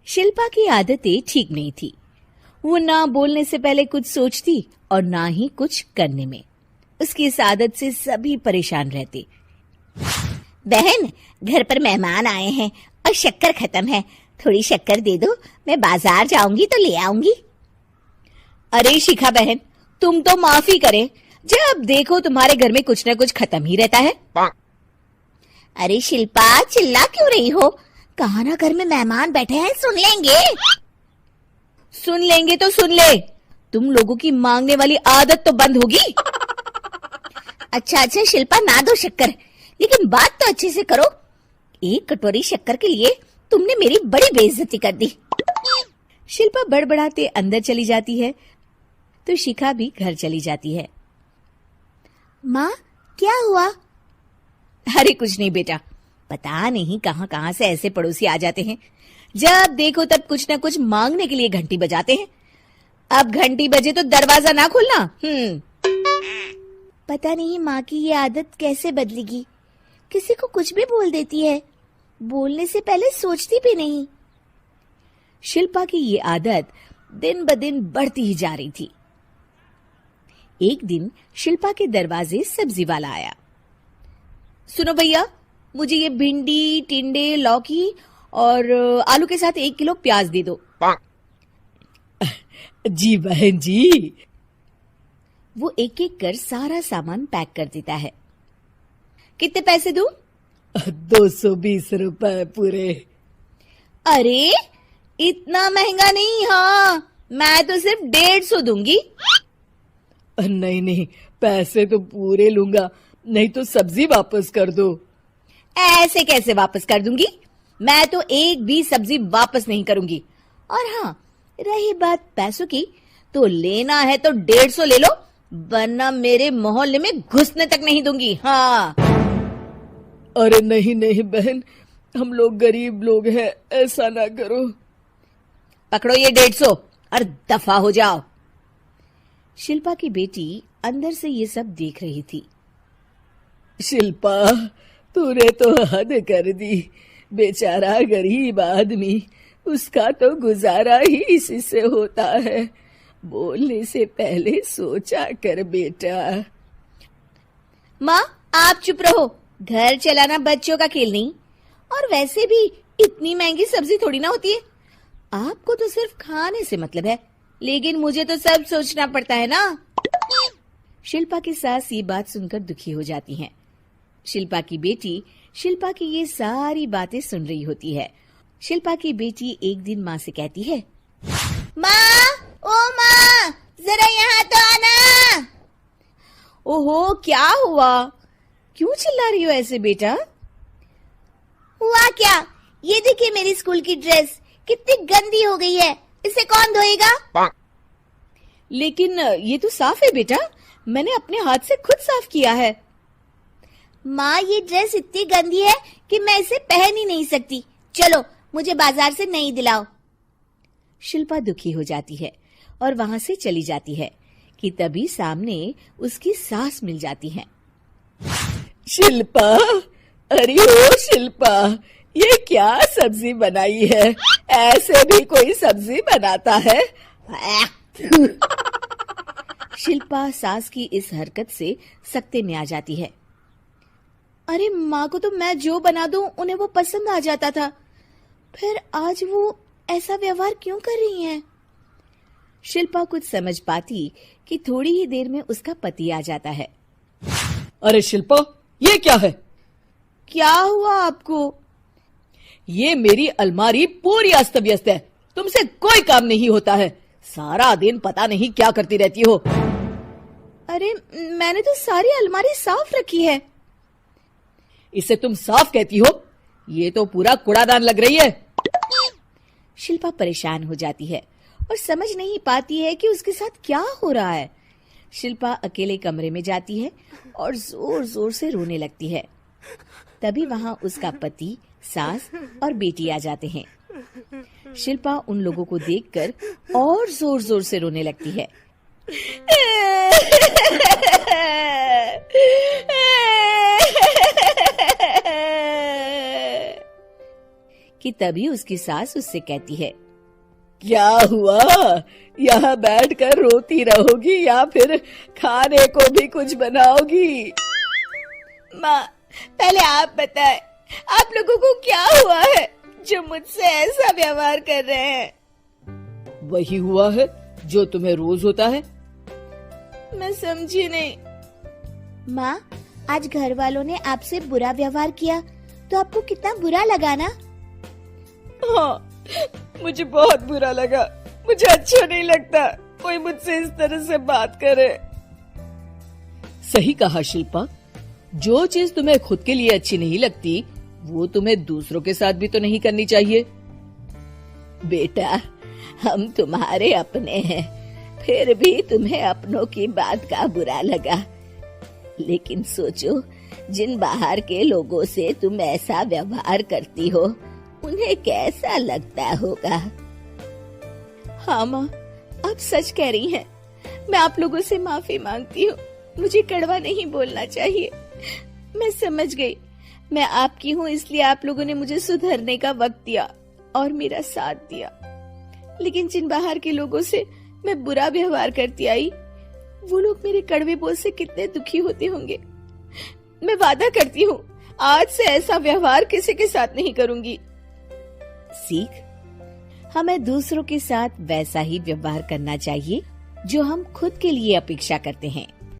शिल्पा की आदतें ठीक नहीं थी। वो ना बोलने से पहले कुछ सोचती और ना ही कुछ करने में। उसकी इस आदत से सभी परेशान रहते। बहन, घर पर मेहमान आए हैं और शक्कर खत्म है, थोड़ी शक्कर दे दो, मैं बाजार जाऊंगी तो ले आऊंगी। अरे शिखा बहन, तुम तो माफी करे, जब देखो तुम्हारे घर में कुछ न कुछ खत्म ही रहता है। अरे शिल्पा, चिल्ला क्यों रही हो? कहा ना घर में मेहमान बैठे हैं, सुन लेंगे। सुन लेंगे तो सुन ले, तुम लोगों की मांगने वाली आदत तो बंद होगी। अच्छा शिल्पा, ना दो शक्कर, लेकिन बात तो अच्छे से करो। एक कटोरी शक्कर के लिए तुमने मेरी बड़ी बेइज्जती कर दी। शिल्पा बड़बड़ाते अंदर चली जाती है तो शिखा भी घर चली जाती है। माँ, क्या हुआ? अरे कुछ नहीं बेटा, पता नहीं कहां कहां से ऐसे पड़ोसी आ जाते हैं, जब देखो तब कुछ न कुछ मांगने के लिए घंटी बजाते हैं। अब घंटी बजे तो दरवाजा ना खोलना। पता नहीं माँ की ये आदत कैसे बदलेगी, किसी को कुछ भी बोल देती है, बोलने से पहले सोचती भी नहीं। शिल्पा की ये आदत दिन ब दिन बढ़ती ही जा रही थी। एक दिन शिल्पा के दरवाजे सब्जी वाला आया। सुनो भैया, मुझे ये भिंडी, टिंडे, लौकी और आलू के साथ 1 किलो प्याज दे दो। जी बहन जी। वो एक एक कर सारा सामान पैक कर देता है। कितने पैसे दूं? 220 रुपए पूरे। अरे इतना महंगा नहीं। हाँ, मैं तो सिर्फ 150 दूंगी। नहीं नहीं, पैसे तो पूरे लूंगा, नहीं तो सब्जी वापस कर दो। ऐसे कैसे वापस कर दूंगी? मैं तो एक भी सब्जी वापस नहीं करूंगी। और हाँ, रही बात पैसों की, तो लेना है तो 150 ले लो, वरना मेरे मोहल्ले में घुसने तक नहीं दूंगी। हाँ। अरे नहीं नहीं बहन, हम लोग गरीब लोग हैं, ऐसा ना करो। पकड़ो ये 150 और दफा हो जाओ। शिल्पा की बेटी अंदर से ये सब देख रही थी। शिल्पा, तूने तो हद कर दी। बेचारा गरीब आदमी, उसका तो गुजारा ही इसी से होता है। बोलने से पहले सोचा कर बेटा। माँ, आप चुप रहो, घर चलाना बच्चों का खेल नहीं। और वैसे भी इतनी महंगी सब्जी थोड़ी ना होती है। आपको तो सिर्फ खाने से मतलब है, लेकिन मुझे तो सब सोचना पड़ता है ना। शिल्पा की सास ये बात सुनकर दुखी हो जाती हैं। शिल्पा की बेटी शिल्पा की ये सारी बातें सुन रही होती है। शिल्पा की बेटी एक दिन माँ से कहती है, माँ, ओ माँ, जरा यहाँ तो आना। ओहो, क्या हुआ? क्यों चिल्ला रही हो ऐसे बेटा? हुआ क्या? ये देखिए मेरी स्कूल की ड्रेस कितनी गंदी हो गई है, इसे कौन धोएगा? लेकिन ये तो साफ है बेटा, मैंने अपने हाथ से खुद साफ किया है। माँ, ये ड्रेस इतनी गंदी है कि मैं इसे पहन ही नहीं सकती। चलो, मुझे बाजार से नई दिलाओ। शिल्पा दुखी हो जाती है और वहां से चली जाती है कि तभी सामने उसकी सास मिल जाती है। शिल्पा, अरे ओ शिल्पा, ये क्या सब्जी बनाई है? ऐसे भी कोई सब्जी बनाता है? शिल्पा सास की इस हरकत से सख्ते में आ जाती है। अरे माँ को तो मैं जो बना दूं उन्हें वो पसंद आ जाता था, फिर आज वो ऐसा व्यवहार क्यों कर रही हैं? शिल्पा कुछ समझ पाती कि थोड़ी ही देर में उसका पति आ जाता है। अरे शिल्पा, ये क्या है? क्या हुआ आपको? ये मेरी अलमारी पूरी अस्त व्यस्त है, तुमसे कोई काम नहीं होता है। सारा दिन पता नहीं क्या करती रहती हो। अरे मैंने तो सारी अलमारी साफ रखी है। इसे तुम साफ कहती हो? ये तो पूरा कूड़ादान लग रही है। शिल्पा परेशान हो जाती है और समझ नहीं पाती है कि उसके साथ क्या हो रहा है। शिल्पा अकेले कमरे में जाती है और जोर जोर से रोने लगती है। तभी वहां उसका पति, सास और बेटी आ जाते हैं। शिल्पा उन लोगों को देखकर और जोर जोर से रोने लगती है। कि तभी उसकी सास उससे कहती है, क्या हुआ? यहाँ बैठकर रोती रहोगी या फिर खाने को भी कुछ बनाओगी? माँ, पहले आप बताएं, आप लोगों को क्या हुआ है जो मुझसे ऐसा व्यवहार कर रहे हैं? वही हुआ है जो तुम्हें रोज होता है। मैं समझी नहीं। माँ, आज घर वालों ने आपसे बुरा व्यवहार किया तो आपको कितना बुरा लगा ना? हाँ, मुझे बहुत बुरा लगा। मुझे अच्छा नहीं लगता कोई मुझसे इस तरह से बात करे। सही कहा शिल्पा, जो चीज तुम्हें खुद के लिए अच्छी नहीं लगती वो तुम्हें दूसरों के साथ भी तो नहीं करनी चाहिए। बेटा, हम तुम्हारे अपने हैं, फिर भी तुम्हें अपनों की बात का बुरा लगा। लेकिन सोचो, जिन बाहर के लोगों से तुम ऐसा व्यवहार करती हो उन्हें कैसा लगता होगा। हाँ माँ, आप सच कह रही हैं। मैं आप लोगों से माफी मांगती हूँ। मुझे कड़वा नहीं बोलना चाहिए। मैं समझ गई, मैं आपकी हूँ इसलिए आप लोगों ने मुझे सुधरने का वक्त दिया और मेरा साथ दिया। लेकिन जिन बाहर के लोगों से मैं बुरा व्यवहार करती आई, वो लोग मेरे कड़वे बोल से कितने दुखी होते होंगे। मैं वादा करती हूँ, आज से ऐसा व्यवहार किसी के साथ नहीं करूंगी। सीख, हमें दूसरों के साथ वैसा ही व्यवहार करना चाहिए जो हम खुद के लिए अपेक्षा करते हैं।